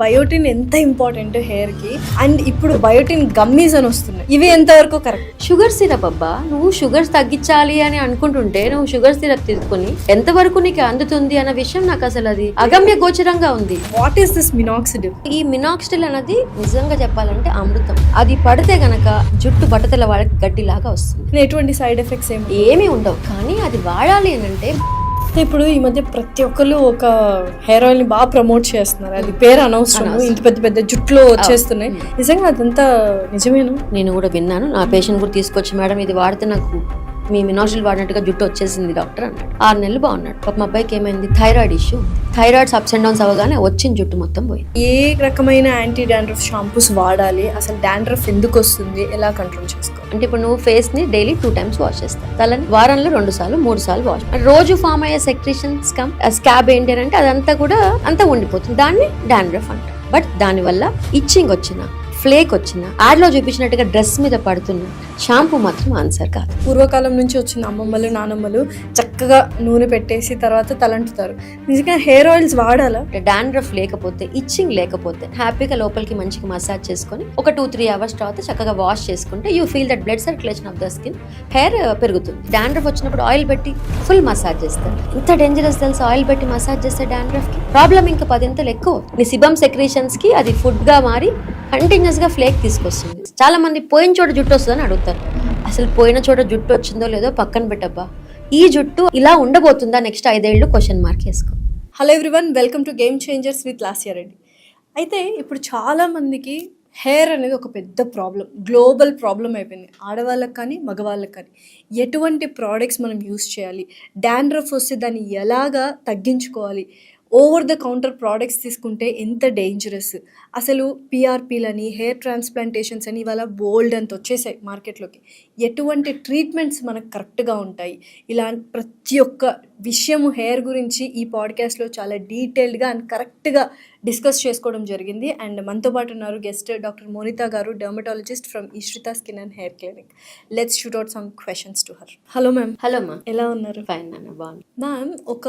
Biotin ఎంత important hair కి and ఇప్పుడు బయోటిన్ గమ్మీస్ అని వస్తున్నాయి. ఇవి ఎంత వరకు కరెక్ట్? షుగర్ సిరప్ అబ్బా, నువ్వు షుగర్స్ తగ్గించాలి అని అనుకుంటుంటే నువ్వు షుగర్ సిరప్ తీసుకుని ఎంతవరకు నీకు అందుతుంది అన్న విషయం నాకు అసలు అది అగమ్య గోచరంగా ఉంది. What is this minoxidil? ఈ మినాక్సిడిల్ అనేది నిజంగా చెప్పాలంటే అమృతం. అది పడితే గనక జుట్టు బట్టతల వాళ్ళకి గడ్డిలాగా వస్తుంది. ఎటువంటి సైడ్ ఎఫెక్ట్స్ ఏమీ ఉండవు. కానీ అది వాడాలి అని అంటే ఇప్పుడు ఈ మధ్య ప్రతి ఒక్కరు ఒక హెయిర్ ఆయిల్ ని బాగా ప్రమోట్ చేస్తున్నారు. అది పేరు అనవసరం, ఇంత పెద్ద పెద్ద జుట్టులో వచ్చేస్తున్నాయి. నిజంగా అదంతా నిజమేనా? నేను కూడా విన్నాను. నా పేషెంట్ కూడా తీసుకొచ్చి, మేడం ఇది వాడితే నాకు మీ మినాక్సిడిల్ వాడినట్టుగా జుట్టు వచ్చేసింది డాక్టర్ అన్నాడు. 6 నెలలు బాగున్నాడు. పాప మా అబ్బాయికి ఏమైంది, thyroid issue. Thyroids ups and downs అవ్వగానే వచ్చిన జుట్టు మొత్తం పోయింది. ఏ రకమైన యాంటీ డాండ్రఫ్ షాంపూస్ వాడాలి, అసలు డాండ్రఫ్ ఎందుకు వస్తుంది, ఎలా కంట్రోల్ చేసుకోవాలి? అంటే ఇప్పుడు నువ్వు ఫేస్ ని డైలీ 2 times వాష్ చేస్తావు, తలని వారంలో 2 సార్లు 3 సార్లు వాష్. రోజు ఫామ్ అయ్యే సెక్రీషన్స్ స్కాబ్ ఏంటి అంటే అదంతా కూడా అంతా ఉండిపోతుంది. దాన్ని డాండ్రఫ్ అంటారు. బట్ దానివల్ల ఇచ్చింగ్ వచ్చిన, ఫ్లేక్ వచ్చిన, యాడ్ లో చూపించినట్టుగా డ్రెస్ మీద పడుతున్న షాంపూ మాత్రం ఆన్సర్ కాదు. పూర్వకాలం నుంచి వచ్చిన అమ్మమ్మలు నానమ్మలు చక్కగా నూనె పెట్టేసి తర్వాత తలంటుతారు. నిజంగా హెయిర్ ఆయిల్స్ వాడాలా? డాండ్రఫ్ లేకపోతే, ఇచ్చింగ్ లేకపోతే హ్యాపీగా లోపలికి మంచిగా మసాజ్ చేసుకొని ఒక 2-3 hours తర్వాత చక్కగా వాష్ చేసుకుంటే you feel that blood circulation of the skin, hair పెరుగుతుంది. డాండ్రఫ్ వచ్చినప్పుడు ఆయిల్ పెట్టి ఫుల్ మసాజ్ చేస్తారు. ఇంత డేంజరస్ తెలుసు, ఆయిల్ పెట్టి మసాజ్ చేస్తే డాండ్రఫ్ కి ప్రాబ్లం ఇంకా 10 ఎక్కువ. నీ సిబమ్ సెక్రీషన్స్ కి అది ఫుడ్ గా మారి కంటిన్యూస్ గా ఫ్లేక్ తీసుకొస్తుంది. చాలా మంది పోయిన చోట జుట్టు వస్తుందని అడుగుతారు. అసలు పోయిన చోట జుట్టు వచ్చిందో లేదో పక్కన పెట్టబ్బా, ఈ జుట్టు ఇలా ఉండబోతుందా నెక్స్ట్ 5 ఏళ్ళు క్వశ్చన్ మార్క్ వేసుకో. Hello everyone, welcome to game changers with Lasya Reddy. అయితే ఇప్పుడు చాలా మందికి హెయిర్ అనేది ఒక పెద్ద ప్రాబ్లం, గ్లోబల్ ప్రాబ్లం అయిపోయింది. ఆడవాళ్ళకి కానీ మగవాళ్ళకి కానీ ఎటువంటి ప్రోడక్ట్స్ మనం యూస్ చేయాలి, డాండ్రఫ్ వస్తే దాన్ని ఎలాగా తగ్గించుకోవాలి, ఓవర్ ద కౌంటర్ ప్రోడక్ట్స్ తీసుకుంటే ఎంత డేంజరస్, అసలు పిఆర్పీలని, హెయిర్ ట్రాన్స్ప్లాంటేషన్స్ అని ఇవాళ బోల్డ్ అంత వచ్చేసాయి మార్కెట్లోకి. ఎటువంటి ట్రీట్మెంట్స్ మనకు కరెక్ట్గా ఉంటాయి, ఇలా ప్రతి ఒక్క విషయము హెయిర్ గురించి ఈ పాడ్కాస్ట్లో చాలా డీటెయిల్డ్గా అండ్ కరెక్ట్గా డిస్కస్ చేసుకోవడం జరిగింది. అండ్ మనతో పాటు ఉన్నారు గెస్ట్ డాక్టర్ మోనితా గారు, dermatologist from Eshritha skin and hair clinic. Let's shoot out some questions to her. Hello ma'am. Hello మా, ఎలా ఉన్నారు? ఫైన్ నాన్న, బాగుంది. మ్యామ్, ఒక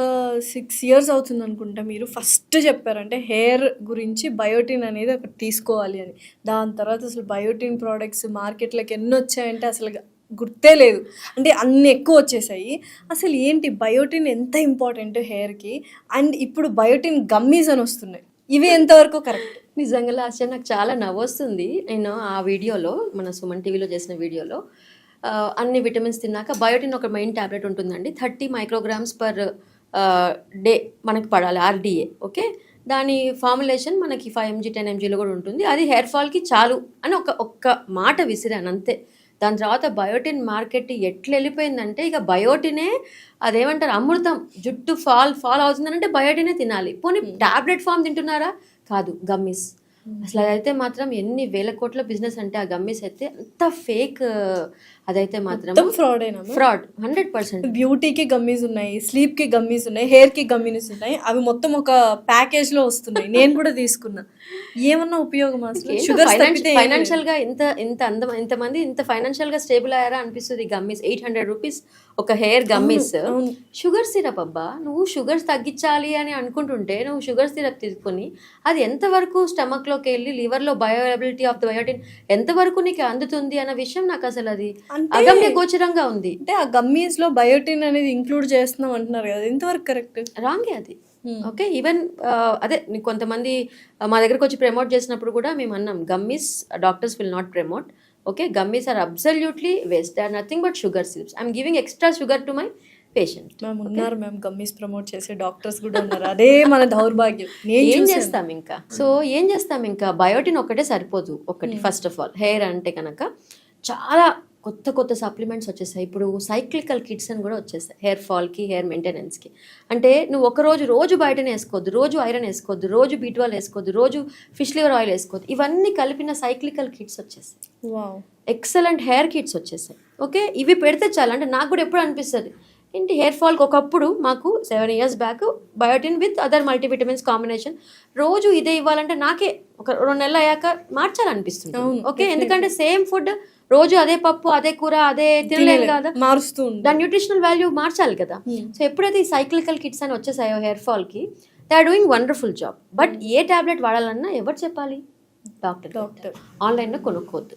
6 years అవుతుంది అనుకుంటా మీరు ఫస్ట్ చెప్పారంటే హెయిర్ గురించి బయోటిన్ అనేది ఒకటి తీసుకోవాలి అని. దాని తర్వాత అసలు బయోటిన్ ప్రోడక్ట్స్ మార్కెట్లోకి ఎన్ని వచ్చాయంటే అసలు గుర్తే లేదు, అంటే అన్ని ఎక్కువ వచ్చేసాయి. అసలు ఏంటి బయోటిన్ ఎంత ఇంపార్టెంట్ హెయిర్కి, అండ్ ఇప్పుడు బయోటిన్ గమ్మీస్ అని వస్తున్నాయి. ఇవి ఎంతవరకు కరెక్ట్? నిజంగా లాస్ట్ నాకు చాలా నవ్వొస్తుంది. నేను ఆ వీడియోలో, మన సుమన్ టీవీలో చేసిన వీడియోలో, అన్ని విటమిన్స్ తిన్నాక బయోటిన్ ఒక మెయిన్ ట్యాబ్లెట్ ఉంటుందండి. 30 micrograms పర్ డే మనకి పడాలి, RDA. ఓకే, దాని ఫార్ములేషన్ మనకి 5 mg 10 mgలో కూడా ఉంటుంది. అది హెయిర్ ఫాల్కి చాలు అని ఒక్క మాట విసిరాను అంతే. దాని తర్వాత బయోటిన్ మార్కెట్ ఎట్లా వెళ్ళిపోయిందంటే ఇక బయోటినే అదేమంటారు అమృతం. జుట్టు ఫాల్ అవుతుందంటే బయోటినే తినాలి. పోనీ టాబ్లెట్ ఫామ్ తింటున్నారా? కాదు, గమ్మీస్. అసలు అదైతే మాత్రం ఎన్ని వేల కోట్ల బిజినెస్ అంటే ఆ గమ్మీస్ అయితే అంత ఫేక్. అదైతే మాత్రం ఫ్రాడ్ 100%. బ్యూటీకి గమ్మీస్ ఉన్నాయి, స్లీప్ కి గమ్మీస్ ఉన్నాయి, హెయిర్ కి గమ్మీస్ ఉన్నాయి. అవి మొత్తం ఒక ప్యాకేజ్ లో వస్తున్నాయి. నేను కూడా తీసుకున్నా. ఏమన్నా ఉపయోగం? ఫైనాన్షియల్ గా ఇంతమంది ఇంత ఫైనాన్షియల్ గా స్టేబుల్ అయ్యారా అనిపిస్తుంది. గమ్మీస్ 800 rupees ఒక హెయిర్ గమ్మీస్. షుగర్ సిరప్ అబ్బా, నువ్వు షుగర్స్ తగ్గించాలి అని అనుకుంటుంటే నువ్వు షుగర్ సిరప్ తీసుకుని అది ఎంతవరకు స్టమక్ లోకి వెళ్ళి లివర్ లో బయోఅబిలిటీ ఆఫ్ ద బయోటిన్ ఎంతవరకు నీకు అందుతుంది అన్న విషయం నాకు అసలు అది అగమ్య గోచరంగా ఉంది. అంటే ఆ గమ్మీస్ లో బయోటిన్ అనేది ఇంక్లూడ్ చేస్తున్నాం అంటున్నారు కదా, ఎంతవరకు కరెక్ట్? రాంగే అది. ఓకే, ఈవెన్ అదే కొంతమంది మా దగ్గరకు వచ్చి ప్రమోట్ చేసినప్పుడు కూడా మేము అన్నాం, gummies doctors will not promote. Okay, gummies are absolutely waste. They are nothing but sugar syrups. I'm giving extra sugar to my patient. మేము ఉన్నారు మ్యామ్, గమ్మీస్ ప్రమోట్ చేసే డాక్టర్స్ కూడా ఉన్నారు. అదే మన దౌర్భాగ్యం. ఏం చేస్తాం ఇంకా? సో ఏం చేస్తాం ఇంకా? బయోటిన్ ఒకటే సరిపోదు. ఒకటి ఫస్ట్ ఆఫ్ ఆల్ హెయిర్ అంటే కనుక చాలా కొత్త సప్లిమెంట్స్ వచ్చేసాయి. ఇప్పుడు సైక్లికల్ కిట్స్ అని కూడా వచ్చేసాయి హెయిర్ ఫాల్కి, హెయిర్ మెయింటెనెన్స్కి. అంటే నువ్వు ఒక రోజు బయటనే వేసుకోవద్దు, రోజు ఐరన్ వేసుకోవద్దు, రోజు B12 వేసుకోవద్దు, రోజు ఫిష్ లివర్ ఆయిల్ వేసుకోవద్దు. ఇవన్నీ కలిపిన సైక్లికల్ కిట్స్ వచ్చేసాయి. ఎక్సలెంట్ హెయిర్ కిట్స్ వచ్చేసాయి. ఓకే, ఇవి పెడితే చాలా, అంటే నాకు కూడా ఎప్పుడు అనిపిస్తుంది ఏంటి హెయిర్ ఫాల్కి ఒకప్పుడు మాకు 7 years back biotin with other multivitamins combination రోజు ఇదే ఇవ్వాలంటే నాకే ఒక 2 నెలలు అయ్యాక మార్చాలనిపిస్తుంది. ఓకే, ఎందుకంటే సేమ్ ఫుడ్ రోజు అదే పప్పు, అదే కూర, అదే తినలేదు కదా, మారుస్తూ దాని న్యూట్రిషనల్ వాల్యూ మార్చాలి కదా. సో ఎప్పుడైతే ఈ సైక్లికల్ కిట్స్ అని వచ్చేసాయో హెయిర్ ఫాల్కి, they are doing wonderful job. But ఏ టాబ్లెట్ వాడాలన్నా ఎవరు చెప్పాలి? డాక్టర్. ఆన్లైన్లో కొనుక్కోవద్దు.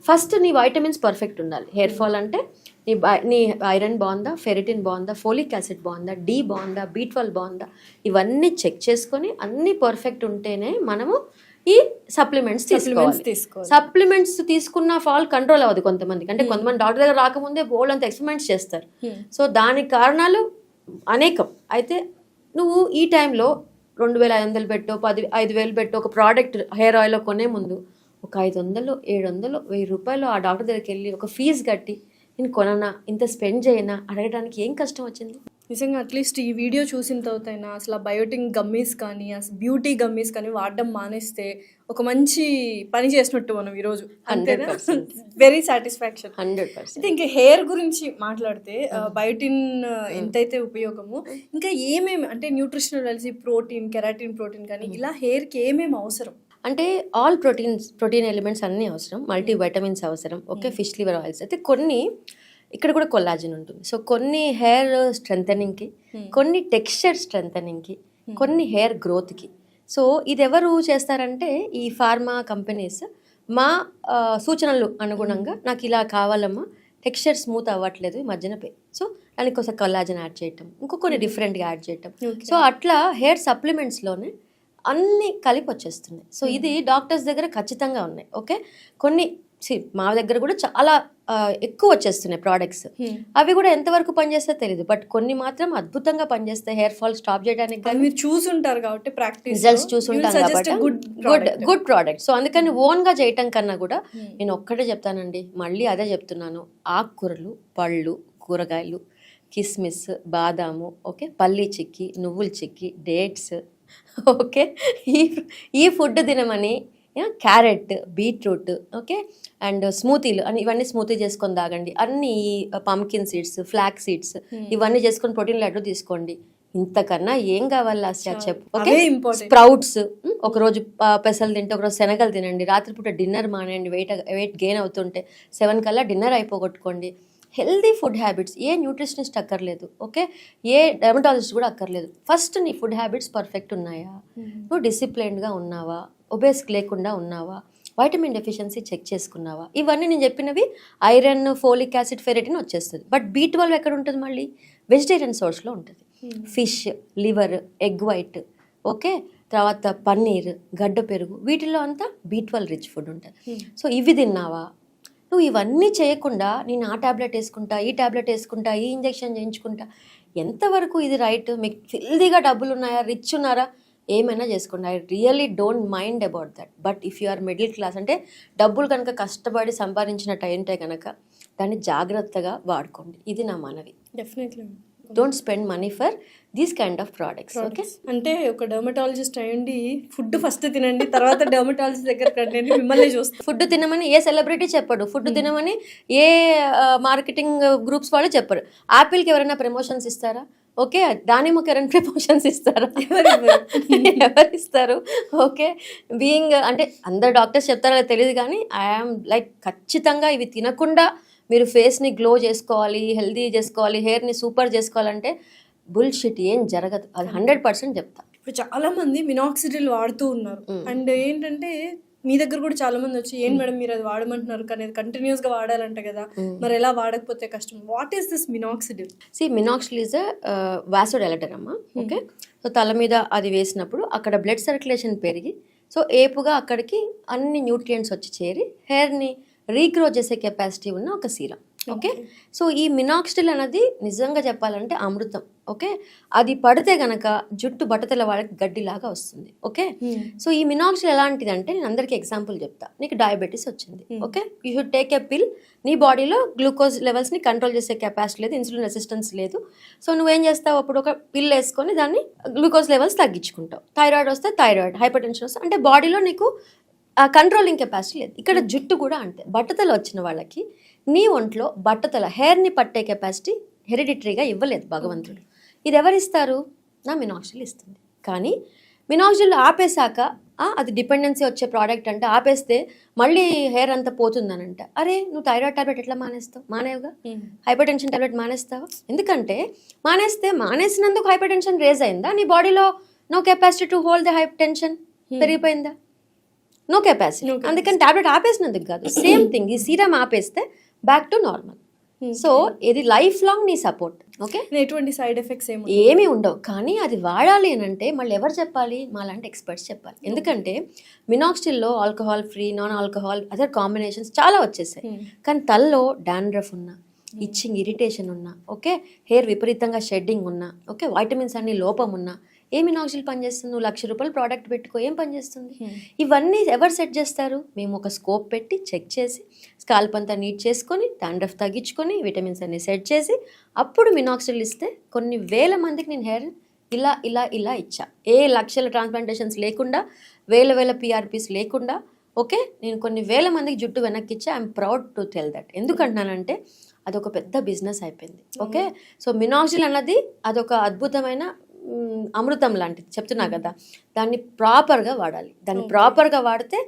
ఫస్ట్ నీ వైటమిన్స్ పర్ఫెక్ట్ ఉండాలి. హెయిర్ ఫాల్ అంటే నీ ఐరన్ బాగుందా, ఫెరిటిన్ బాగుందా, ఫోలిక్ యాసిడ్ బాగుందా, డి బాగుందా, B12 బాగుందా, ఇవన్నీ చెక్ చేసుకొని అన్నీ పర్ఫెక్ట్ ఉంటేనే మనము ఈ సప్లిమెంట్స్ తీసుకోవాలి. సప్లిమెంట్స్ తీసుకున్న ఫాల్ కంట్రోల్ అవ్వదు కొంతమందికి. అంటే కొంతమంది డాక్టర్ దగ్గర రాకముందే బోల్డ్ అంత ఎక్స్పెరిమెంట్స్ చేస్తారు. సో దానికి కారణాలు అనేకం. అయితే నువ్వు ఈ టైంలో 2,500 పెట్టో 5,000 పెట్టో ఒక ప్రోడక్ట్ హెయిర్ ఆయిల్ కొనే ముందు ఒక 500, 700, 1,000 రూపాయలు ఆ డాక్టర్ దగ్గరికి వెళ్ళి ఒక ఫీజు కట్టి నేను కొననా, ఇంత స్పెండ్ చేయనా అడగడానికి ఏం కష్టం వచ్చింది? నిజంగా అట్లీస్ట్ ఈ వీడియో చూసిన తర్వాతైనా అసలు బయోటిన్ గమ్మీస్ కానీ అసలు బ్యూటీ గమ్మీస్ కానీ వాడడం మానేస్తే ఒక మంచి పని చేసినట్టు మనం ఈరోజు. 100%. Very satisfaction. 100%. అయితే ఇంకా హెయిర్ గురించి మాట్లాడితే బయోటిన్ ఎంతైతే ఉపయోగము, ఇంకా ఏమేమి అంటే nutritional values, protein, keratin protein కానీ ఇలా హెయిర్కి ఏమేమి అవసరం? అంటే ఆల్ ప్రోటీన్ ఎలిమెంట్స్ అన్నీ అవసరం, మల్టీ వైటమిన్స్ అవసరం. ఓకే, ఫిష్ లివర్ ఆయిల్స్ అయితే కొన్ని, ఇక్కడ కూడా కొల్లాజిన్ ఉంటుంది. సో కొన్ని హెయిర్ స్ట్రెంథనింగ్కి, కొన్ని టెక్స్చర్ స్ట్రెంథనింగ్కి, కొన్ని హెయిర్ గ్రోత్కి. సో ఇది ఎవరు చేస్తారంటే ఈ ఫార్మా కంపెనీస్ మా సూచనలు అనుగుణంగా నాకు ఇలా కావాలమ్మా, టెక్స్చర్ స్మూత్ అవ్వట్లేదు ఈ మధ్యన సో దానికి కొంచెం కొల్లాజిన్ యాడ్ చేయటం, కొన్ని డిఫరెంట్గా యాడ్ చేయటం. సో అట్లా హెయిర్ సప్లిమెంట్స్లోనే అన్నీ కలిపి వచ్చేస్తున్నాయి. సో ఇది డాక్టర్స్ దగ్గర ఖచ్చితంగా ఉన్నాయి. ఓకే, కొన్ని మా దగ్గర కూడా చాలా ఎక్కువ వచ్చేస్తున్నాయి ప్రోడక్ట్స్. అవి కూడా ఎంతవరకు పనిచేస్తే తెలియదు, బట్ కొన్ని మాత్రం అద్భుతంగా పనిచేస్తాయి హెయిర్ ఫాల్ స్టాప్ చేయడానికి. మీరు చూసుంటారు కాబట్టి ప్రాక్టీస్ రిజల్ట్స్ చూసుంటాం కాబట్టి గుడ్ ప్రోడక్ట్. సో అందుకని ఓన్గా చేయటం కన్నా కూడా నేను ఒక్కటే చెప్తానండి, మళ్ళీ అదే చెప్తున్నాను, ఆకుకూరలు, పళ్ళు, కూరగాయలు, కిస్మిస్, బాదాము, ఓకే, పల్లి చిక్కి, నువ్వుల చిక్కి, డేట్స్, ఓకే, ఈ ఫుడ్ తినమని, క్యారెట్, బీట్రూట్, ఓకే, అండ్ స్మూతీలు అని ఇవన్నీ స్మూతీ చేసుకొని తాగండి. అన్ని పంకిన్ సీడ్స్, ఫ్లాక్ సీడ్స్ ఇవన్నీ చేసుకొని ప్రోటీన్ లడ్డు తీసుకోండి. ఇంతకన్నా ఏం కావాలి లాస్ట్ చెప్పు? ఓకే, స్ప్రౌట్స్ ఒకరోజు పెసలు తింటే ఒకరోజు శనగలు తినండి. రాత్రిపూట డిన్నర్ మానేయండి, వెయిట్ గెయిన్ అవుతుంటే 7 కల్లా డిన్నర్ అయిపోగొట్టుకోండి. హెల్దీ ఫుడ్ హ్యాబిట్స్, ఏ న్యూట్రిషనిస్ట్ అక్కర్లేదు, ఓకే, ఏ డెర్మటాలజిస్ట్ కూడా అక్కర్లేదు. ఫస్ట్ నీ ఫుడ్ హ్యాబిట్స్ పర్ఫెక్ట్ ఉన్నాయా, నువ్వు డిసిప్లైన్డ్గా ఉన్నావా, ఒబేస్కి లేకుండా ఉన్నావా, వైటమిన్ డెఫిషియన్సీ చెక్ చేసుకున్నావా, ఇవన్నీ నేను చెప్పినవి ఐరన్, ఫోలిక్ యాసిడ్, ఫెరిటిన్ వచ్చేస్తుంది. బట్ B12 ఎక్కడ ఉంటుంది? మళ్ళీ వెజిటేరియన్ సోర్స్లో ఉంటుంది. Fish, liver, egg white, okay, తర్వాత పన్నీర్, గడ్డ పెరుగు, వీటిల్లో అంతా B12 రిచ్ ఫుడ్ ఉంటుంది. సో ఇవి తిన్నావా? నువ్వు ఇవన్నీ చేయకుండా నేను ఆ ట్యాబ్లెట్ వేసుకుంటా, ఈ ట్యాబ్లెట్ వేసుకుంటా, ఈ ఇంజెక్షన్ చేయించుకుంటా, ఎంతవరకు ఇది రైట్? మీకు ఫిల్దీగా డబ్బులు ఉన్నాయా, రిచ్ ఉన్నారా, ఏమైనా చేసుకోండి. I really don't mind about that. But if you are middle class, అంటే డబ్బులు కనుక కష్టపడి సంపాదించినట్టు అయింటే కనుక దాన్ని జాగ్రత్తగా వాడుకోండి. ఇది నా మనవి. Definitely don't spend money for these kind of products. Okay, అంటే ఒక డర్మటాలజిస్ట్ అయ్యండి ఫుడ్ ఫస్ట్ తినండి, తర్వాత డర్మటాలజిస్ట్ దగ్గర రండి మిమ్మల్ని చూస్తారు. ఫుడ్ తినమని ఏ సెలబ్రిటీ చెప్పడు, ఫుడ్ తినమని ఏ మార్కెటింగ్ గ్రూప్స్ వాళ్ళు చెప్పరు. యాపిల్కి ఎవరైనా ప్రమోషన్స్ ఇస్తారా? ఓకే, దానిమ్మకి ఎవరైనా ప్రమోషన్స్ ఇస్తారా? ఎవరు ఇస్తారు? ఓకే, బీయింగ్ అంటే అందరు డాక్టర్స్ చెప్తారో తెలియదు, కానీ ఐఆమ్ లైక్ ఖచ్చితంగా ఇవి తినకుండా మీరు ఫేస్ని గ్లో చేసుకోవాలి, హెల్దీ చేసుకోవాలి, హెయిర్ని సూపర్ చేసుకోవాలంటే బుల్షిట్, ఏం జరగదు. అది 100% చెప్తా. ఇప్పుడు చాలా మంది మినాక్సిడిల్ వాడుతూ ఉన్నారు. అండ్ ఏంటంటే మీ దగ్గర కూడా చాలా మంది వచ్చి ఏం మేడం మీరు అది వాడమంటున్నారు, కానీ అది కంటిన్యూస్ గా వాడాలంట కదా, మరి ఎలా వాడకపోతే కష్టం. What is this minoxidil? Minoxidil is vasodilator అమ్మా. ఓకే, సో తల మీద అది వేసినప్పుడు అక్కడ బ్లడ్ సర్క్యులేషన్ పెరిగి సో ఏపుగా అక్కడికి అన్ని న్యూట్రియంట్స్ వచ్చి చేరి హెయిర్ని రీగ్రో చేసే కెపాసిటీ ఉన్న ఒక సీరం. ఓకే, సో ఈ మినాక్సిడిల్ అనేది నిజంగా చెప్పాలంటే అమృతం. ఓకే, అది పడితే గనక జుట్టు బట్టతల వాళ్ళకి గడ్డిలాగా వస్తుంది. ఓకే, సో ఈ మినాక్సిడిల్ ఎలాంటిది అంటే నేను అందరికీ ఎగ్జాంపుల్ చెప్తా. నీకు డయాబెటీస్ వచ్చింది, okay, you should take a పిల్. నీ బాడీలో గ్లూకోజ్ లెవెల్స్ని కంట్రోల్ చేసే కెపాసిటీ లేదు, ఇన్సులిన్ రెసిస్టెన్స్ లేదు. సో నువ్వేం చేస్తావు, అప్పుడు ఒక పిల్ వేసుకొని దాన్ని గ్లూకోజ్ లెవెల్స్ తగ్గించుకుంటావు. థైరాయిడ్ వస్తే థైరాయిడ్, హైపర్ టెన్షన్ వస్తే, అంటే బాడీలో నీకు కంట్రోలింగ్ కెపాసిటీ లేదు. ఇక్కడ జుట్టు కూడా అంతే. బట్టతల వచ్చిన వాళ్ళకి నీ ఒంట్లో బట్టతల హెయిర్ని పట్టే కెపాసిటీ హెరిడిటరీగా ఇవ్వలేదు భగవంతుడు. ఇది ఎవరిస్తారు? నా మినాక్సిడిల్ ఇస్తుంది. కానీ మినాక్సిడిల్ ఆపేశాక అది డిపెండెన్సీ వచ్చే ప్రోడక్ట్ అంటే ఆపేస్తే మళ్ళీ హెయిర్ అంతా పోతుందనంట. అరే నువ్వు థైరాయిడ్ టాబ్లెట్ ఎట్లా మానేస్తావు? మానేవుగా. హైపర్ టెన్షన్ టాబ్లెట్ మానేస్తావా? ఎందుకంటే మానేసినందుకు హైపర్ టెన్షన్ రేజ్ అయిందా? నీ బాడీలో no capacity to hold the high tension, పెరిగిపోయిందా? No capacity. అందుకని టాబ్లెట్ ఆపేసినందుకు కాదు, సేమ్ థింగ్ ఈ సీరం ఆపేస్తే బ్యాక్ టు నార్మల్. సో ఇది లైఫ్ లాంగ్ నీ సపోర్ట్. ఓకే, ఎటువంటి సైడ్ ఎఫెక్ట్స్ ఏమీ ఉండవు. కానీ అది వాడాలి అని అంటే మళ్ళీ ఎవరు చెప్పాలి? మా లాంటి ఎక్స్పర్ట్స్ చెప్పాలి. ఎందుకంటే మినాక్సిడిల్లో alcohol free, non alcohol, other combinations చాలా వచ్చేసాయి. కానీ తలలో డాండ్రఫ్ ఉన్నా, ఇచ్చింగ్ ఇరిటేషన్ ఉన్నా, ఓకే, హెయిర్ విపరీతంగా షెడ్డింగ్ ఉన్నా, ఓకే, వైటమిన్స్ అన్ని లోపం ఉన్నా, ఏ మినాక్సిల్ పనిచేస్తుంది? నువ్వు ₹1,00,000 ప్రోడక్ట్ పెట్టుకో, ఏం పనిచేస్తుంది? ఇవన్నీ ఎవరు సెట్ చేస్తారు? మేము ఒక స్కోప్ పెట్టి చెక్ చేసి స్కాల్ప్ అంతా నీట్ చేసుకొని డాండ్రఫ్ తగ్గించుకొని విటమిన్స్ అన్ని సెట్ చేసి అప్పుడు మినాక్సిల్ ఇస్తే కొన్ని వేల మందికి నేను హెయిర్ ఇలా ఇలా ఇలా ఇచ్చా. ఏ లక్షల ట్రాన్స్ప్లాంటేషన్స్ లేకుండా, వేల PRPs లేకుండా, ఓకే, నేను కొన్ని వేల మందికి జుట్టు వెనక్కి ఇచ్చా. I'm proud to tell that. ఎందుకంటున్నానంటే అదొక పెద్ద బిజినెస్ అయిపోయింది. ఓకే, సో మినాక్సిల్ అన్నది అదొక అద్భుతమైన అమృతం లాంటిది, చెప్తున్నా కదా. దాన్ని ప్రాపర్గా వాడాలి. దాన్ని ప్రాపర్గా వాడితే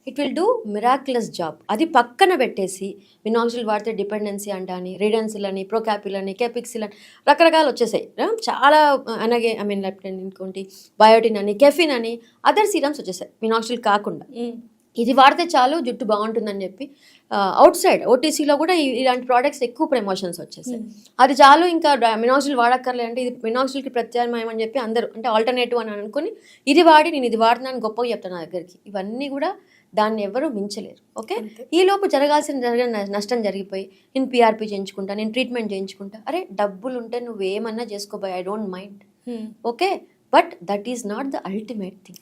it will do miraculous job. అది పక్కన పెట్టేసి మినాక్సిల్ వాడితే డిపెండెన్సీ అంటాని, రిడెన్సిల్ అని, ప్రోకాపిల్ అని, కెపిక్సిల్ అని రకరకాలు వచ్చేసాయి. చాలా అలాగే ఇంకోటి బయోటిన్ అని, కెఫిన్ అని, అదర్ సీరమ్స్ వచ్చేసాయి మినాక్సిల్ కాకుండా. ఇది వాడితే చాలు జుట్టు బాగుంటుందని చెప్పి అవుట్ సైడ్ ఓటీసీలో కూడా ఇలాంటి ప్రోడక్ట్స్ ఎక్కువ ప్రమోషన్స్ వచ్చేసాయి. అది చాలు, ఇంకా మినాక్సిల్ వాడక్కర్లే అంటే ఇది మినాక్సిల్కి ప్రత్యామ్నాయం అని చెప్పి అందరూ అంటే ఆల్టర్నేటివ్ అని అనుకుని ఇది వాడి నేను ఇది వాడుతున్నాను గొప్పగా చెప్తాను నా దగ్గరికి. ఇవన్నీ కూడా దాన్ని ఎవరు మించలేరు. ఓకే, ఈ లోపు జరిగిన నష్టం జరిగిపోయి నేను PRP చేయించుకుంటా, నేను ట్రీట్మెంట్ చేయించుకుంటా. అరే డబ్బులు ఉంటే నువ్వు ఏమన్నా చేసుకోబోయ్, I don't mind. Okay, but that is not the ultimate thing.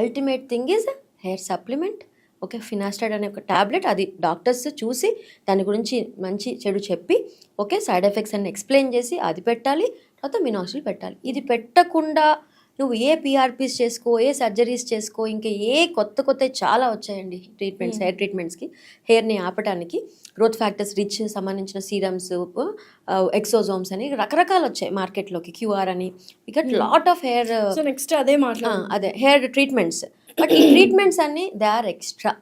Ultimate thing is hair supplement. Okay, finasteride అనే ఒక టాబ్లెట్, అది డాక్టర్స్ చూసి దాని గురించి మంచి చెడు చెప్పి, ఓకే, సైడ్ ఎఫెక్ట్స్ అన్ని ఎక్స్ప్లెయిన్ చేసి అది పెట్టాలి. తర్వాత మినాక్సిల్ పెట్టాలి. ఇది పెట్టకుండా నువ్వు ఏ PRPs చేసుకో, ఏ సర్జరీస్ చేసుకో, ఇంకా ఏ కొత్త చాలా వచ్చాయండి ట్రీట్మెంట్స్, హెయిర్ ట్రీట్మెంట్స్కి, హెయిర్ని ఆపడానికి. గ్రోత్ ఫ్యాక్టర్స్ రిచ్ సంబంధించిన సీరమ్స్, ఎక్సోజోమ్స్ అని రకరకాలు వచ్చాయి మార్కెట్లోకి, QR అని. ఇక లాట్ ఆఫ్ హెయిర్ నెక్స్ట్ అదే హెయిర్ ట్రీట్మెంట్స్. బట్ ఈ ట్రీట్మెంట్స్ అన్ని they are extra.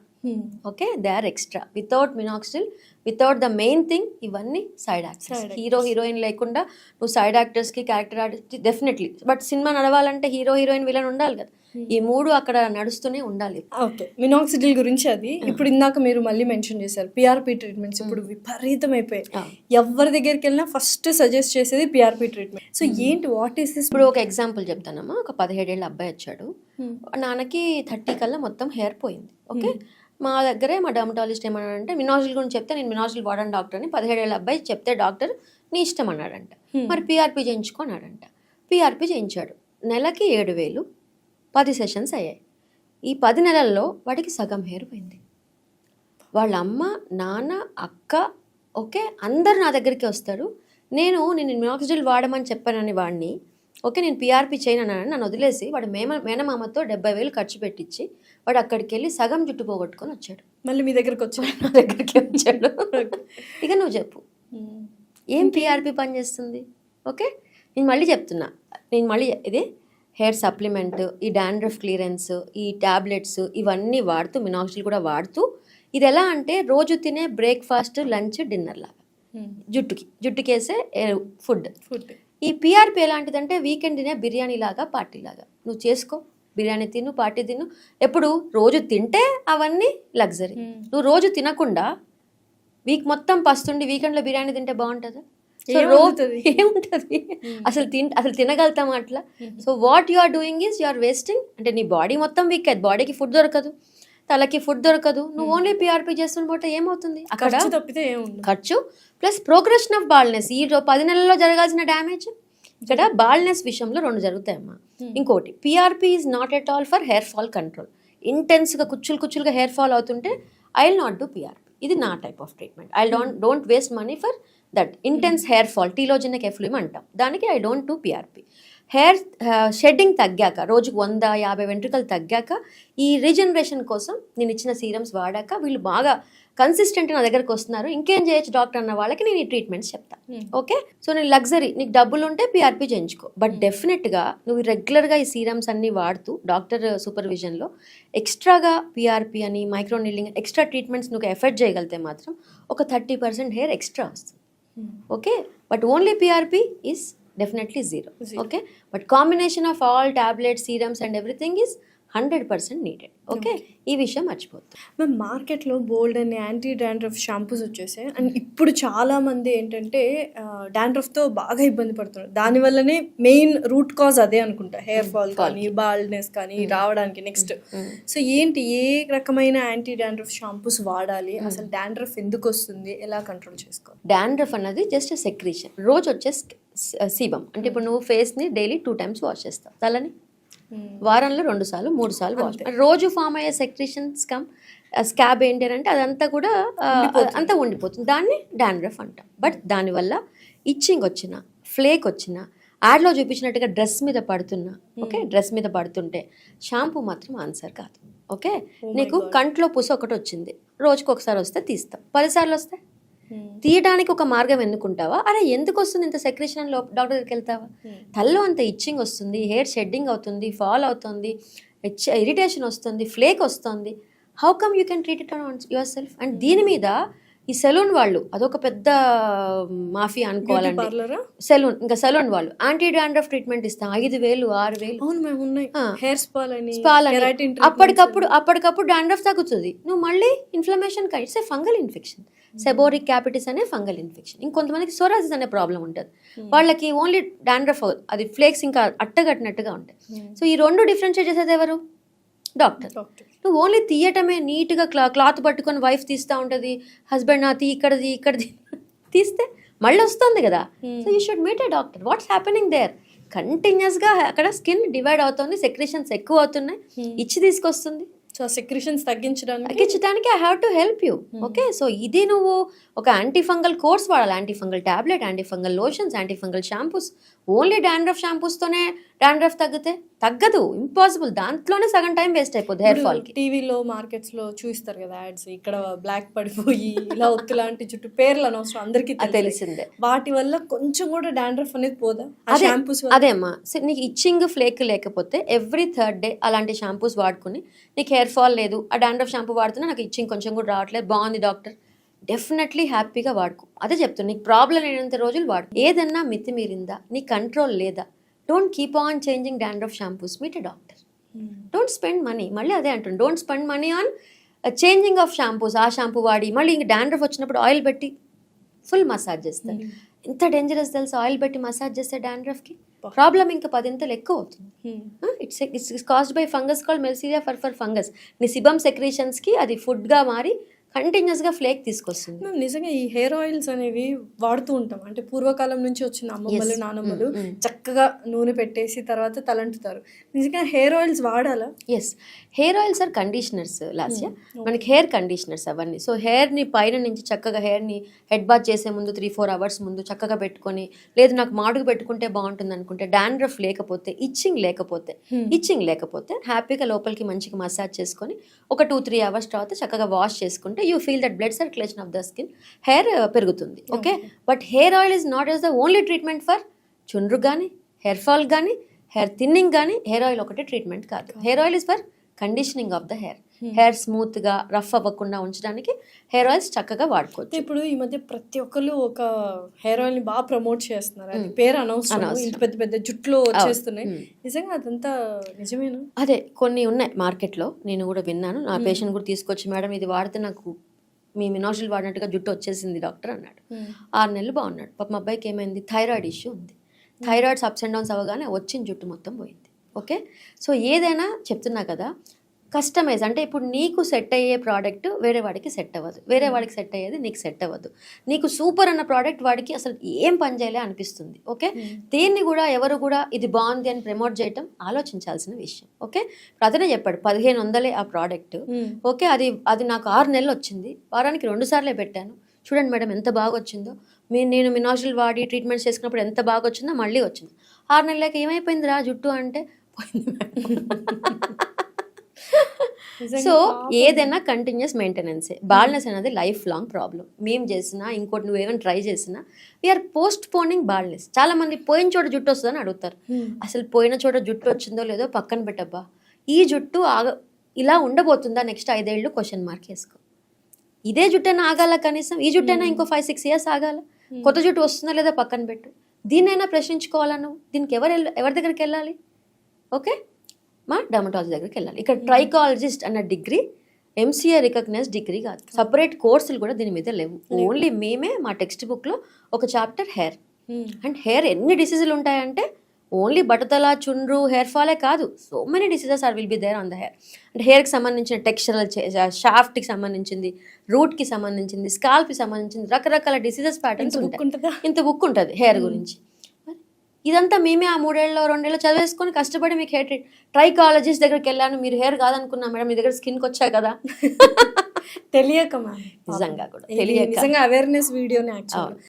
Okay, they are extra. Without minoxidil, without the main thing, ఇవన్నీ సైడ్ యాక్టర్స్. హీరోయిన్ లేకుండా నువ్వు సైడ్ యాక్టర్స్కి, character artist definitely. But cinema నడవాలంటే హీరోయిన్ విలన్ ఉండాలి కదా. ఈ మూడు అక్కడ నడుస్తూనే ఉండాలి. ఓకే, మినాక్సిడిల్ గురించి అది ఇప్పుడు ఇందాక మీరు మళ్ళీ మెన్షన్ చేశారు. PRP ట్రీట్మెంట్స్ ఇప్పుడు విపరీతం అయిపోయాయి. ఎవరి దగ్గరికి వెళ్ళినా ఫస్ట్ సజెస్ట్ చేసేది PRP ట్రీట్మెంట్. సో ఏంటి, వాట్ ఈస్ దిస్? ఇప్పుడు ఒక ఎగ్జాంపుల్ చెప్తానమ్మా. ఒక 17 ఏళ్ళ అబ్బాయి వచ్చాడు. నాన్నకి 30 కల్లా మొత్తం హెయిర్ పోయింది. ఓకే, మా దగ్గరే మా డర్మటాలజిస్ట్ ఏమన్నాడంటే మినాక్సిల్ గురించి చెప్తే నేను మినాక్సిల్ వాడను డాక్టర్ అని 17 ఏళ్ళ అబ్బాయి చెప్తే డాక్టర్ నీ ఇష్టం అన్నాడంట. మరి PRP చేయించుకున్నాడంట. PRP చేయించాడు. నెలకి 7,000, 10 సెషన్స్ అయ్యాయి. ఈ 10 నెలల్లో వాడికి సగం హెయిర్ పోయింది. వాళ్ళ అమ్మ, నాన్న, అక్క, ఓకే, అందరు నా దగ్గరికి వస్తారు. నేను మినాక్సిడిల్ వాడమని చెప్పానని వాడిని, ఓకే, నేను PRP చేయనన్నానని నన్ను వదిలేసి వాడు మేనమామతో 70,000 ఖర్చు పెట్టించి వాడు అక్కడికి వెళ్ళి సగం జుట్టు పోగొట్టుకొని వచ్చాడు. మళ్ళీ మీ దగ్గరకు వచ్చాడు, నా దగ్గరికి వచ్చాడు. ఇక నువ్వు చెప్పు, ఏం PRP పని చేస్తుంది? ఓకే, నేను మళ్ళీ చెప్తున్నా, ఇది హెయిర్ సప్లిమెంట్, ఈ డాండ్రఫ్ క్లియరెన్స్, ఈ ట్యాబ్లెట్స్ ఇవన్నీ వాడుతూ మినాక్సిల్ కూడా వాడుతూ, ఇది ఎలా అంటే రోజు తినే బ్రేక్ఫాస్ట్, లంచ్, డిన్నర్ లాగా జుట్టుకి వేసే ఫుడ్. ఈ PRP ఎలాంటిదంటే వీకెండ్ తినే బిర్యానీ లాగా, పార్టీ లాగా. నువ్వు చేసుకో, బిర్యానీ తిను, పార్టీ తిను. ఎప్పుడు రోజు తింటే అవన్నీ లగ్జరీ. నువ్వు రోజు తినకుండా వీక్ మొత్తం పస్తుండి వీకెండ్లో బిర్యానీ తింటే బాగుంటుందా? సో ఏముంటుంది అసలు తినగలుగుతాం అట్లా? So what you are doing is you are wasting. అంటే నీ బాడీ మొత్తం వీక్ అయ్యి, బాడీకి ఫుడ్ దొరకదు, తలకి ఫుడ్ దొరకదు. నువ్వు ఓన్లీ PRP చేస్తుంటే ఏమవుతుంది? అక్కడ ఖర్చు ప్లస్ ప్రోగ్రెషన్ ఆఫ్ బాల్నెస్. ఈ 10 నెలల్లో జరగాల్సిన డ్యామేజ్ ఇక్కడ బాల్నెస్ విషయంలో 2 జరుగుతాయమ్మా. ఇంకోటి, PRP is not at all for hair fall control. ఇంటెన్స్గా కుచ్చులుగా హెయిర్ ఫాల్ అవుతుంటే I will not do PRP. ఇది నా type of treatment. I don't waste money for that intense hair fall, telogenic effluvium అంటాం దానికి. ఐ డోంట్ డూ PRP. హెయిర్ షెడ్డింగ్ తగ్గాక, రోజుకు 100-50 వెంట్రుకలు తగ్గాక, ఈ రీజనరేషన్ కోసం నేను ఇచ్చిన సీరమ్స్ వాడాక వీళ్ళు బాగా కన్సిస్టెంట్ నా దగ్గరకు వస్తున్నారు. ఇంకేం చేయొచ్చు డాక్టర్ అన్న వాళ్ళకి నేను ఈ ట్రీట్మెంట్స్ చెప్తాను. ఓకే, సో నేను లగ్జరీ, నీకు డబ్బులు ఉంటే PRP చేయించుకో. బట్ డెఫినెట్గా నువ్వు రెగ్యులర్గా ఈ సీరమ్స్ అన్ని వాడుతూ డాక్టర్ సూపర్విజన్లో ఎక్స్ట్రాగా PRP అని, మైక్రో నీడ్లింగ్, ఎక్స్ట్రా ట్రీట్మెంట్స్ నువ్వు ఎఫర్ట్ చేయగలిగితే మాత్రం ఒక 30% హెయిర్ ఎక్స్ట్రా వస్తుంది. Okay, but only PRP is definitely zero. Okay, but combination of all tablets, serums and everything is 100% needed. Okay, ఈ విషయం మర్చిపోతుంది. మ్యామ్ మార్కెట్లో బోల్డ్ అని యాంటీ డాండ్రఫ్ షాంపూస్ వచ్చేసాయి అండ్ ఇప్పుడు చాలామంది ఏంటంటే డాండ్రఫ్తో బాగా ఇబ్బంది పడుతున్నారు. దానివల్లనే మెయిన్ రూట్ కాజ్ అదే అనుకుంటా, హెయిర్ ఫాల్ కానీ బాల్డ్నెస్ కానీ రావడానికి. నెక్స్ట్ సో ఏంటి, ఏ రకమైన యాంటీ డాండ్రఫ్ షాంపూస్ వాడాలి, అసలు డాండ్రఫ్ ఎందుకు వస్తుంది, ఎలా కంట్రోల్ చేసుకోవాలి? డాండ్రఫ్ అన్నది జస్ట్ సెక్రీషన్. రోజు వచ్చే సీబమ్ అంటే ఇప్పుడు నువ్వు ఫేస్ని డైలీ 2 times వాష్ చేస్తావు, తలని వారంలో 2 సార్లు 3 సార్లు వాష్. రోజు ఫామ్ అయ్యే సెక్రీషన్స్ కమ్ స్కాబ్ ఏంటి అంటే అదంతా కూడా అంతా ఉండిపోతుంది, దాన్ని డాండ్రఫ్ అంటాం. బట్ దానివల్ల ఇచ్చింగ్ వచ్చిన, ఫ్లేక్ వచ్చిన, యాడ్లో చూపించినట్టుగా డ్రెస్ మీద పడుతున్నా, ఓకే, డ్రెస్ మీద పడుతుంటే షాంపూ మాత్రం ఆన్సర్ కాదు. ఓకే, నీకు కంట్లో పూస ఒకటి వచ్చింది, రోజుకి ఒకసారి వస్తే తీస్తాం, 10 సార్లు వస్తే తీయడానికి ఒక మార్గం ఎన్నుకుంటావా? అరే ఎందుకు వస్తుంది ఇంత సెక్రేషన్, డాక్టర్ దగ్గరికి వెళ్తావా? తల్లో అంత ఇచ్చింగ్ వస్తుంది, హెయిర్ షెడ్డింగ్ అవుతుంది, ఫాల్ అవుతుంది, ఇరిటేషన్ వస్తుంది, ఫ్లేక్ వస్తుంది. How come you can treat it on your self? And దీని మీద ఈ సెలూన్ వాళ్ళు అదొక పెద్ద మాఫియా అనుకోవాలండి. సెలూన్, ఇంకా సెలూన్ వాళ్ళు యాంటీ డాండ్రఫ్ ట్రీట్మెంట్ ఇస్తాం, 5,000 6,000 స్పాల్ అని. అప్పటికప్పుడు డాండ్రఫ్ తగ్గుతుంది, నువ్వు మళ్ళీ inflammation, it's a fungal infection. Seborrhoeic capitis అనే ఫంగల్ ఇన్ఫెక్షన్. ఇంకొంతమందికి సోరాసిస్ అనే ప్రాబ్లం ఉంటుంది, వాళ్ళకి ఓన్లీ డాండ్రఫ్, అది ఫ్లేక్స్ ఇంకా అట్టగట్టినట్టుగా ఉంటాయి. సో ఈ 2 డిఫరెన్షియేట్ చేసేది ఎవరు? డాక్టర్. నువ్వు ఓన్లీ తీయటమే, నీట్గా క్లాత్ పట్టుకొని వైఫ్ తీస్తూ ఉంటుంది, హస్బెండ్ నా ఇక్కడది తీస్తే మళ్ళీ వస్తుంది కదా. So you should meet a doctor. What's happening there? కంటిన్యూస్గా అక్కడ స్కిన్ డివైడ్ అవుతుంది, సెక్రేషన్స్ ఎక్కువ అవుతున్నాయి, ఇచ్చి తీసుకొస్తుంది. సో సెక్రేషన్స్ తగ్గించడానికి I have to help you. Okay, so ఇది నువ్వు ఒక యాంటీఫంగల్ కోర్స్ వాడాలి, antifungal tablet, antifungal lotions, antifungal shampoos. Only dandruff షాంపూస్తోనే డాండ్రఫ్ తగ్గదు, ఇంపాసిబుల్. దాంట్లోనే సగం టైం వేస్ట్ అయిపోద్ది హెయిర్ ఫాల్ కి. టీవీలో మార్కెట్స్ లో చూస్తారు కదా యాడ్స్, ఇక్కడ బ్లాక్ పడిపోయి ఇలా ఒత్తు లాంటి చుట్టూ పేర్లు అనవసరం, అందరికీ తెలిసిందే. వాటి వల్ల కొంచెం కూడా డాండ్రఫ్ అనేది పోదా? షాంపూస్ అదేమ్మా, నీకు ఇచ్చింగ్ ఫ్లేక్ లేకపోతే ఎవ్రీ 3rd day అలాంటి షాంపూస్ వాడుకుని, నీకు హెయిర్ ఫాల్ లేదు, ఆ డాండ్రఫ్ షాంపూ వాడుతున్నా నాకు ఇచ్చింగ్ కొంచెం కూడా రావట్లేదు, బాగుంది డాక్టర్, డెఫినెట్లీ హ్యాపీగా వాడుకో. అదే చెప్తున్నా, నీకు ప్రాబ్లం లేనంత రోజులు వాడు. ఏదన్నా మితిమీరిందా, నీ కంట్రోల్ లేదా, don't keep on changing dandruff shampoos, meet a doctor. Don't spend money, మళ్ళీ అదే అంటున్నాను, don't spend money on changing of shampoos. ఆ షాంపూ వాడి మళ్ళీ ఇంక డాండ్రఫ్ వచ్చినప్పుడు ఆయిల్ పెట్టి ఫుల్ మసాజ్ చేస్తారు. ఎంత డేంజరస్ తెలుసు, ఆయిల్ పెట్టి మసాజ్ చేస్తే డాండ్రఫ్కి ప్రాబ్లం ఇంకా 10 ఎక్కువ అవుతుంది. It's caused by fungus called Malassezia furfur fungus. నీ సిబమ్ సెక్రీషన్స్కి అది ఫుడ్గా మారి కంటిన్యూస్గా ఫ్లేక్ తీసుకొస్తుంది. మేము నిజంగా ఈ హెయిర్ ఆయిల్స్ అనేవి వాడుతూ ఉంటాం, అంటే పూర్వకాలం నుంచి వచ్చిన అమ్మమ్మలు నానమ్మలు చక్కగా నూనె పెట్టేసి తర్వాత తలంటుతారు. నిజంగా హెయిర్ ఆయిల్స్ వాడాలా? Yes, hair oils are conditioners Lasya, మనకి హెయిర్ కండిషనర్స్ అవన్నీ. సో హెయిర్ని పైన నుంచి చక్కగా హెయిర్ని హెడ్ బాత్ చేసే ముందు 3-4 hours ముందు చక్కగా పెట్టుకొని, లేదు నాకు మాడుగు పెట్టుకుంటే బాగుంటుంది అనుకుంటే, డాండ్రఫ్ లేకపోతే, ఇచ్చింగ్ లేకపోతే హ్యాపీగా లోపలికి మంచిగా మసాజ్ చేసుకొని ఒక 2-3 hours తర్వాత చక్కగా వాష్ చేసుకుంటే you feel that blood circulation of the skin, hair పెరుగుతుంది. Okay, but hair oil is not is the only treatment for చుండ్రు కానీ, హెయిర్ ఫాల్ కానీ, హెయిర్ థిన్నింగ్ కానీ. హెయిర్ ఆయిల్ ఒకటే ట్రీట్మెంట్ కాదు. Hair oil is for conditioning of the hair. Hair స్మూత్గా rough అవ్వకుండా ఉంచడానికి హెయిర్ ఆయిల్స్ చక్కగా వాడుకోవచ్చు. ఇప్పుడు ఈ మధ్య ప్రతి ఒక్కరు ఒక హెయిర్ ఆయిల్ని బాగా ప్రమోట్ చేస్తున్నారు, అది పేరు అనవసరం, ఇంత పెద్ద పెద్ద జుట్లు వచ్చేస్తున్నాయి. నిజంగా అదంతా నిజమేనా? అదే కొన్ని ఉన్నాయి మార్కెట్లో, నేను కూడా విన్నాను. నా పేషెంట్ కూడా తీసుకొచ్చి, మేడం ఇది వాడితే నాకు మీ మినాజిల్ వాడినట్టుగా జుట్టు వచ్చేసింది డాక్టర్ అన్నాడు. 6 నెలలు బాగున్నాడు. పాప మా అబ్బాయికి ఏమైంది, థైరాయిడ్ ఇష్యూ ఉంది. థైరాయిడ్స్ అప్స్ అండ్ డౌన్స్ అవ్వగానే వచ్చిన జుట్టు మొత్తం పోయింది. ఓకే, సో ఏదైనా చెప్తున్నా కదా, కస్టమైజ్ అంటే ఇప్పుడు నీకు సెట్ అయ్యే ప్రోడక్ట్ వేరే వాడికి సెట్ అవ్వదు, వేరే వాడికి సెట్ అయ్యేది నీకు సెట్ అవ్వదు. నీకు సూపర్ అన్న ప్రోడక్ట్ వాడికి అసలు ఏం పని చేయలే అనిపిస్తుంది. ఓకే, దీన్ని కూడా ఎవరు కూడా ఇది బాగుంది అని ప్రమోట్ చేయటం ఆలోచించాల్సిన విషయం. ఓకే, అతనే చెప్పాడు 1500 ఆ ప్రోడక్ట్. ఓకే, అది నాకు 6 నెలలు వచ్చింది, వారానికి 2 సార్లే పెట్టాను, చూడండి మేడం ఎంత బాగా వచ్చిందో, నేను మినాజిల్ వాడి ట్రీట్మెంట్ చేసుకున్నప్పుడు ఎంత బాగా వచ్చిందో మళ్ళీ వచ్చింది. 6 నెలలకి ఏమైపోయింది రా జుట్టు అంటే పోయింది మేడం. సో ఏదైనా కంటిన్యూస్ మెయింటెనెన్సే. బాల్నెస్ అనేది లైఫ్ లాంగ్ ప్రాబ్లం. మేము చేసినా ఇంకోటి నువ్వు ఏమైనా ట్రై చేసినా వీఆర్ పోస్ట్ పోనింగ్ బాల్నెస్. చాలా మంది పోయిన చోట జుట్టు వస్తుందని అడుగుతారు. అసలు పోయిన చోట జుట్టు వచ్చిందో లేదో పక్కన పెట్టబ్బా, ఈ జుట్టు ఇలా ఉండబోతుందా నెక్స్ట్ 5 ఏళ్ళు క్వశ్చన్ వేసుకో. ఇదే జుట్టైనా ఆగాల, కనీసం ఈ జుట్టైనా ఇంకో 5-6 years ఆగాల. కొత్త జుట్టు వస్తుందా లేదా పక్కన పెట్టు. దీన్నైనా ప్రశ్నించుకోవాలా నువ్వు? దీనికి ఎవరి దగ్గరికి వెళ్ళాలి? ఓకే, మా డర్మటాలజీ దగ్గరికి వెళ్ళాలి. ఇక్కడ ట్రైకాలజిస్ట్ అన్న డిగ్రీ ఎంసీఏ రికగ్నైజ్ డిగ్రీ కాదు, సపరేట్ కోర్సులు కూడా దీని మీద లేవు. ఓన్లీ మేమే మా టెక్స్ట్ బుక్లో ఒక చాప్టర్ హెయిర్. అండ్ హెయిర్ ఎన్ని డిసీజులు ఉంటాయంటే ఓన్లీ బట్టతల, చుండ్రు, హెయిర్ ఫాలే కాదు, so many diseases are will be there on the hair. అంటే హెయిర్కి సంబంధించిన టెక్స్చరల్, షాఫ్ట్కి సంబంధించింది, రూట్కి సంబంధించింది, స్కాల్ప్కి సంబంధించింది, రకరకాల డిసీజెస్ ప్యాటర్న్స్ ఉంటాయి. ఇంత బుక్ ఉంటుంది హెయిర్ గురించి. ఇదంతా మేమే ఆ 3 ఏళ్ళలో 2 ఏళ్ళు చదివేసుకొని కష్టపడి మీకు హెయిర్ ట్రైకాలజిస్ట్ దగ్గరికి వెళ్ళాను, మీరు హెయిర్ కాదనుకున్నా మేడం, మీ దగ్గర స్కిన్కి వచ్చాయి కదా. తెలియక మ్యామ్, నిజంగా కూడా తెలియక, నిజంగా అవేర్నెస్ వీడియోని యాక్చువల్